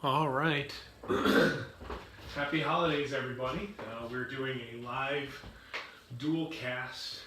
All right. Happy holidays, everybody. We're doing a live dual cast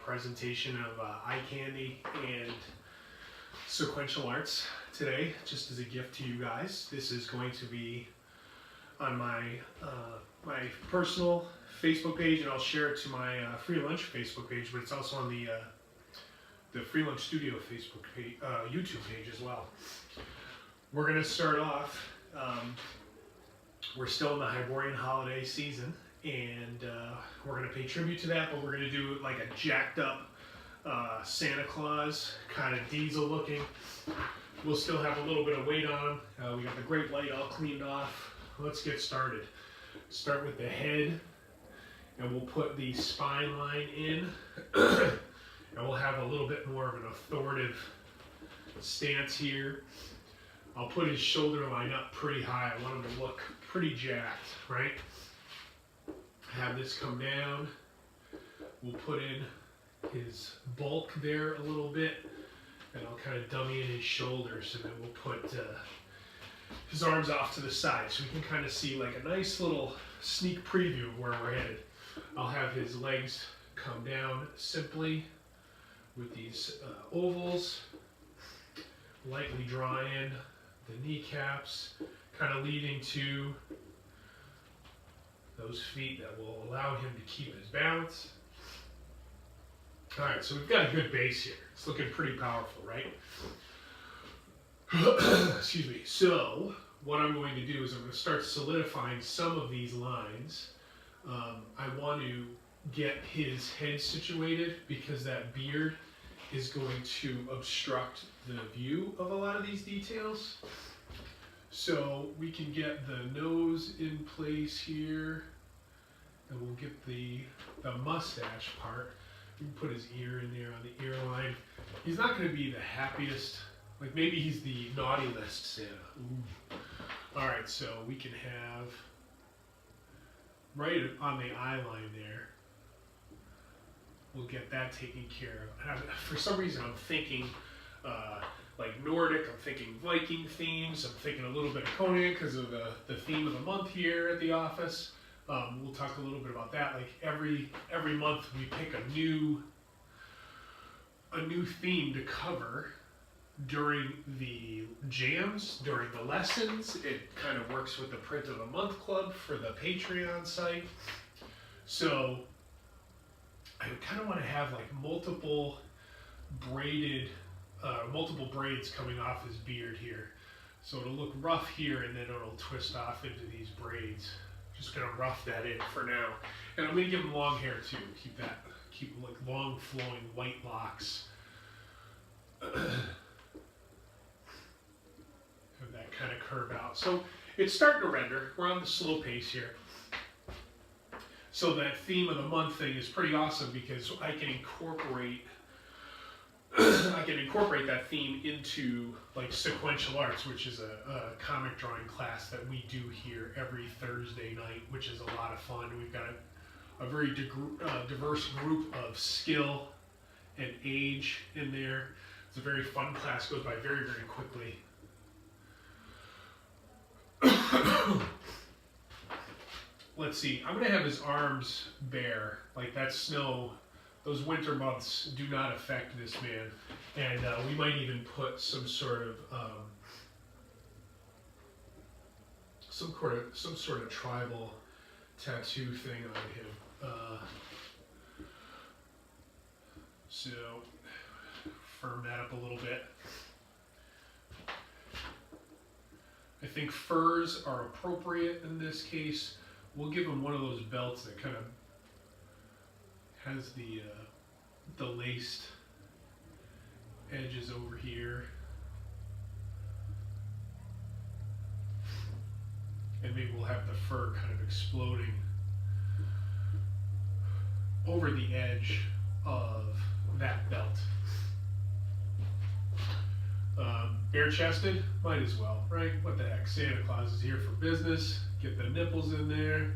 presentation of eye candy and sequential arts today, just as a gift to you guys. This is going to be on my personal Facebook page, and I'll share it to my Free Lunch Facebook page, but it's also on the Free Lunch Studio Facebook page, YouTube page as well. We're going to start off, we're still in the Hyborian holiday season, and we're going to pay tribute to that, but we're going to do like a jacked up Santa Claus, kind of diesel looking. We'll still have a little bit of weight on him. We got the great light all cleaned off. Let's get started. Start with the head, and we'll put the spine line in, and we'll have a little bit more of an authoritative stance here. I'll put his shoulder line up pretty high. I want him to look pretty jacked, right? Have this come down. We'll put in his bulk there a little bit, and I'll kind of dummy in his shoulders, and then we'll put his arms off to the side so we can kind of see like a nice little sneak preview of where we're headed. I'll have his legs come down simply with these ovals, lightly draw in the kneecaps, kind of leading to those feet that will allow him to keep his balance. All right, so we've got a good base here. It's looking pretty powerful, right? Excuse me. So what I'm going to do is I'm going to start solidifying some of these lines. I want to get his head situated because that beard is going to obstruct the view of a lot of these details. So we can get the nose in place here, and we'll get the mustache part. We can put his ear in there on the ear line. He's not going to be the happiest, like maybe he's the naughty list Santa. Ooh. All right, so we can have right on the eye line there, we'll get that taken care of. For some reason, I'm thinking like Nordic, I'm thinking Viking themes, I'm thinking a little bit of Conan because of the theme of the month here at the office. We'll talk a little bit about that. Like every month we pick a new theme to cover during the jams, during the lessons. It kind of works with the Print of the Month Club for the Patreon site. So I kind of want to have like multiple braids coming off his beard here. So it'll look rough here, and then it'll twist off into these braids. Just gonna rough that in for now. And I'm gonna give him long hair too. Keep like long flowing white locks. Have that kind of curve out. So it's starting to render. We're on the slow pace here. So that theme of the month thing is pretty awesome because I can incorporate that theme into like sequential arts, which is a comic drawing class that we do here every Thursday night, which is a lot of fun. We've got a very diverse group of skill and age in there. It's a very fun class, goes by very, very quickly. Let's see, I'm going to have his arms bare, like that snow. Those winter months do not affect this man, and we might even put some sort of tribal tattoo thing on him. So firm that up a little bit. I think furs are appropriate in this case. We'll give him one of those belts that kind of has the laced edges over here, and maybe we'll have the fur kind of exploding over the edge of that belt. Bare-chested, might as well, right? What the heck? Santa Claus is here for business. Get the nipples in there.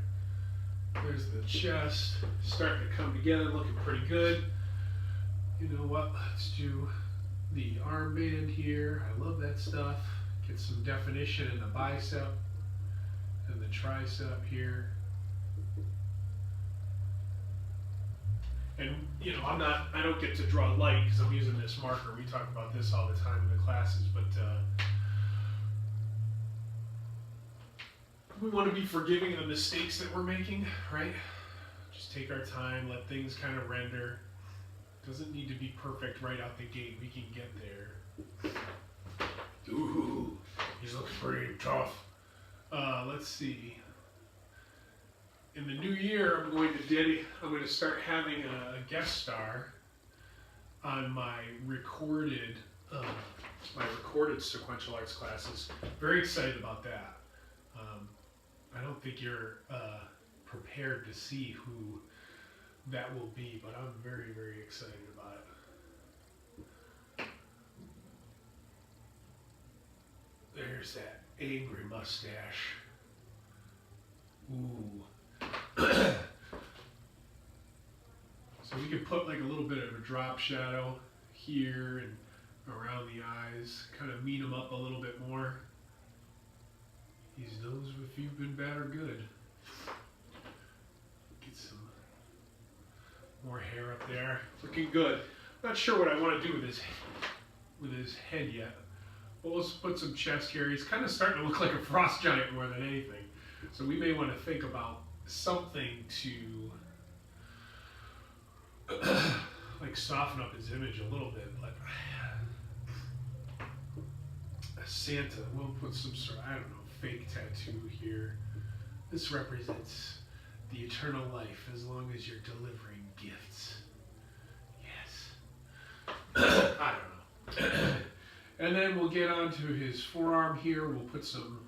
There's the chest, starting to come together, looking pretty good. You know what? Let's do the armband here. I love that stuff. Get some definition in the bicep and the tricep here. And you know, I don't get to draw light because I'm using this marker. We talk about this all the time in the classes, but we want to be forgiving of the mistakes that we're making, right? Just take our time, let things kind of render. Doesn't need to be perfect right out the gate. We can get there. Ooh, he's looking pretty tough. Let's see. In the new year, I'm going to start having a guest star on my recorded sequential arts classes. Very excited about that. I don't think you're prepared to see who that will be, but I'm very, very excited about it. There's that angry mustache. Ooh. So we can put like a little bit of a drop shadow here and around the eyes, kind of meet them up a little bit more. He knows if you've been bad or good. Get some more hair up there. Looking good. Not sure what I want to do with his head yet. But let's put some chest here. He's kind of starting to look like a frost giant more than anything. So we may want to think about something to like soften up his image a little bit, but Santa, we'll put some sort of, I don't know, fake tattoo here. This represents the eternal life as long as you're delivering gifts. Yes. I don't know. And then we'll get onto his forearm here. We'll put some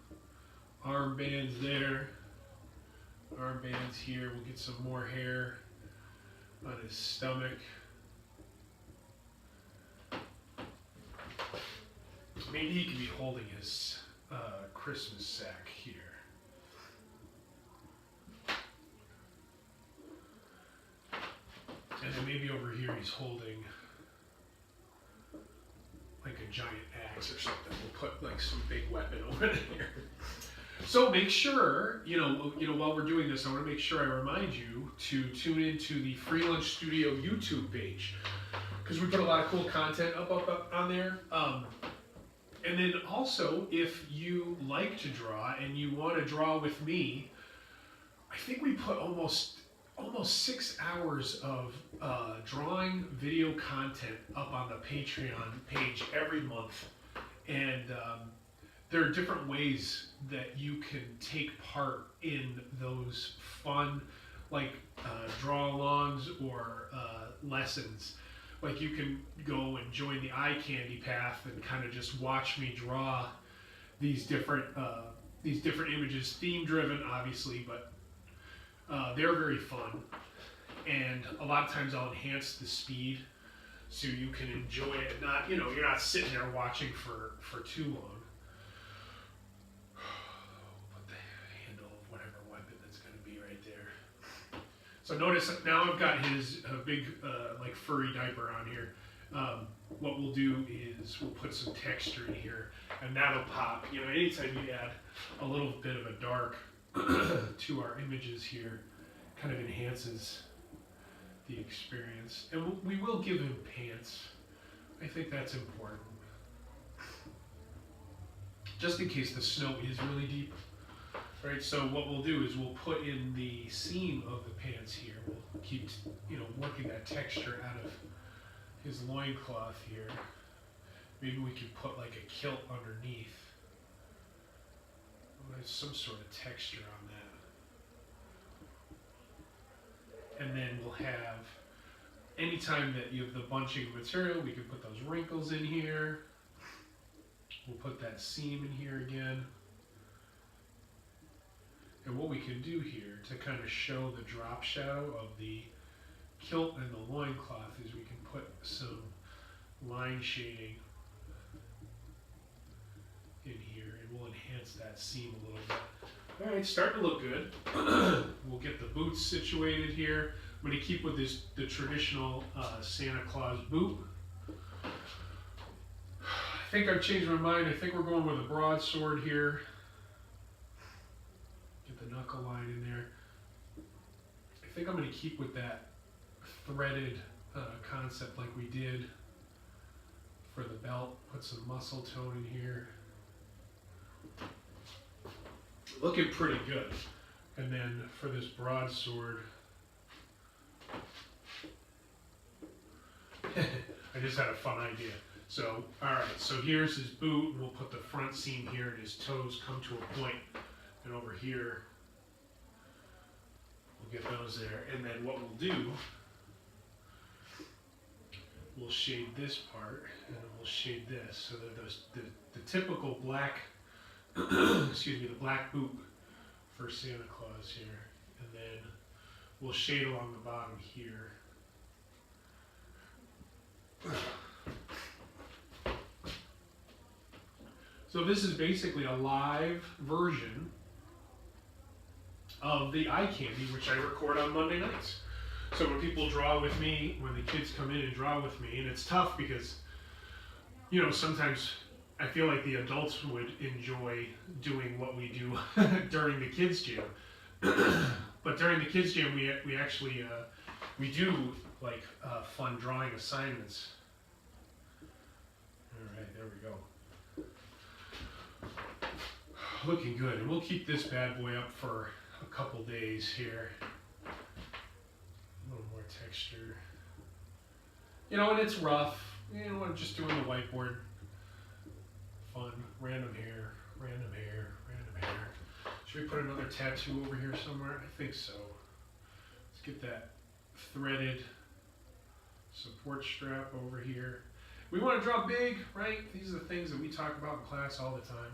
arm bands there. Arm bands here. We'll get some more hair on his stomach. Maybe he could be holding his Christmas sack here. And then maybe over here he's holding like a giant axe or something. We'll put like some big weapon over there. So make sure, you know, while we're doing this, I want to make sure I remind you to tune into the Free Lunch Studio YouTube page, because we put a lot of cool content up on there. And then also, if you like to draw and you want to draw with me, I think we put almost 6 hours of drawing video content up on the Patreon page every month. And there are different ways that you can take part in those fun, like draw-alongs or lessons. Like you can go and join the eye candy path and kind of just watch me draw these different images, theme-driven, obviously, but they're very fun. And a lot of times I'll enhance the speed so you can enjoy it. Not, you're not sitting there watching for too long. Put the handle of whatever weapon that's going to be right there. So notice now I've got his big like furry diaper on here. What we'll do is we'll put some texture in here, and that'll pop. Anytime you add a little bit of a dark to our images here, kind of enhances the experience. And we will give him pants. I think that's important. Just in case the snow is really deep. Right, so what we'll do is we'll put in the seam of the pants here. We'll keep, working that texture out of his loincloth here. Maybe we could put like a kilt underneath. There's some sort of texture on that. And then we'll have, anytime that you have the bunching of material, we can put those wrinkles in here. We'll put that seam in here again. And what we can do here to kind of show the drop shadow of the kilt and the loincloth is we can put some line shading in here, and we'll enhance that seam a little bit. All right, starting to look good. We'll get the boots situated here. I'm going to keep with the traditional Santa Claus boot. I think I've changed my mind. I think we're going with a broadsword here. Get the knuckle line in there. I think I'm going to keep with that threaded concept like we did for the belt. Put some muscle tone in here. Looking pretty good. And then for this broadsword, I just had a fun idea. So, alright, so here's his boot, and we'll put the front seam here, and his toes come to a point. And over here, we'll get those there. And then what we'll do, we'll shade this part, and then we'll shade this. So that the typical black, excuse me, the black boot for Santa Claus here. And then we'll shade along the bottom here. So this is basically a live version of the eye candy, which I record on Monday nights. So when people draw with me, when the kids come in and draw with me, and it's tough because, you know, sometimes I feel like the adults would enjoy doing what we do during the kids jam. But during the kids jam, we actually we do like fun drawing assignments. All right, there we go. Looking good, and we'll keep this bad boy up for a couple days here. A little more texture. You know, and it's rough. You know, I'm just doing the whiteboard. Fun, random hair, random hair, random hair. Should we put another tattoo over here somewhere? I think so. Let's get that threaded support strap over here. We want to draw big, right? These are the things that we talk about in class all the time.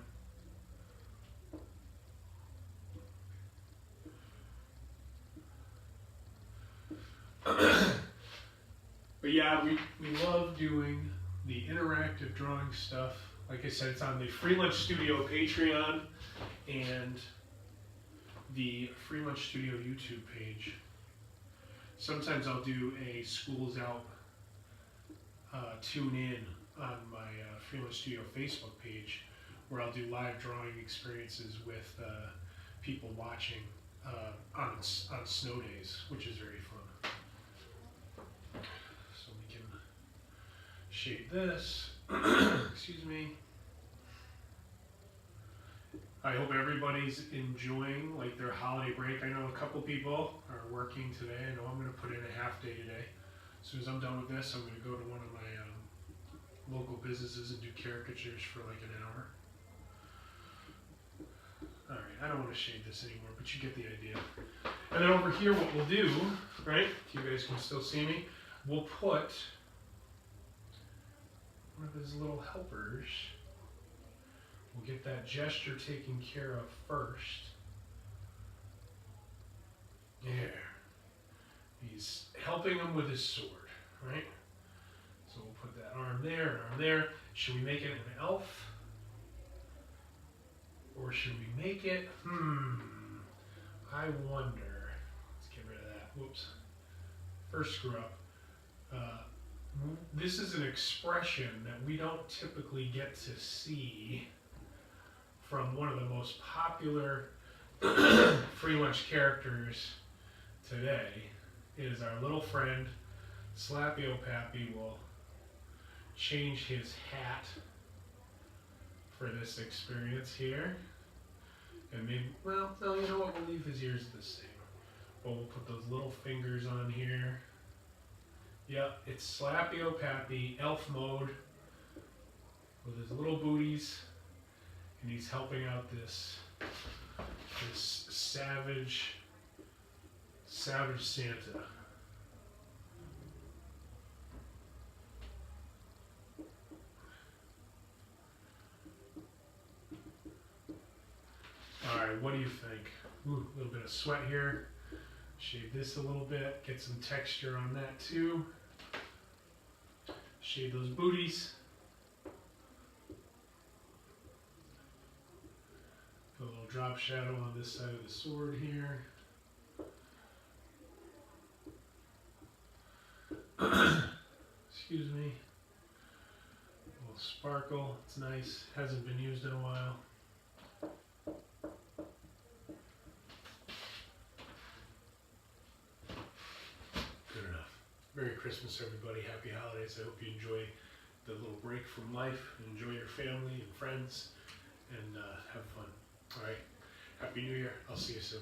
But yeah, we love doing the interactive drawing stuff. Like I said, it's on the Free Lunch Studio Patreon and the Free Lunch Studio YouTube page. Sometimes I'll do a Schools Out tune in on my Free Lunch Studio Facebook page, where I'll do live drawing experiences with people watching on snow days, which is very fun. So we can shade this. Excuse me. I hope everybody's enjoying like their holiday break. I know a couple people are working today. I know I'm going to put in a half day today. As soon as I'm done with this, I'm going to go to one of my local businesses and do caricatures for like an hour. Alright, I don't want to shade this anymore, but you get the idea. And then over here, what we'll do, right, if you guys can still see me, we'll put one of his little helpers. We'll get that gesture taken care of first. There. He's helping him with his sword, right? So we'll put that arm there, and arm there. Should we make it an elf? Or should we make it, I wonder. Let's get rid of that. Whoops. First screw up. This is an expression that we don't typically get to see from one of the most popular Free Lunch characters today. It is our little friend, Slappy O'Pappy will change his hat for this experience here. And maybe, well, no, you know what, we'll leave his ears the same. But we'll put those little fingers on here. Yep, it's Slappy O'Pappy, elf mode, with his little booties. And he's helping out this savage Santa. Alright, what do you think? Ooh, a little bit of sweat here. Shade this a little bit, get some texture on that too. Shade those booties. Put a little drop shadow on this side of the sword here. Excuse me. A little sparkle. Let's It's nice. Hasn't been used in a while. Good enough. Merry Christmas, everybody. Happy holidays. I hope you enjoy the little break from life. Enjoy your family and friends, and have fun. All right. Happy New Year. I'll see you soon.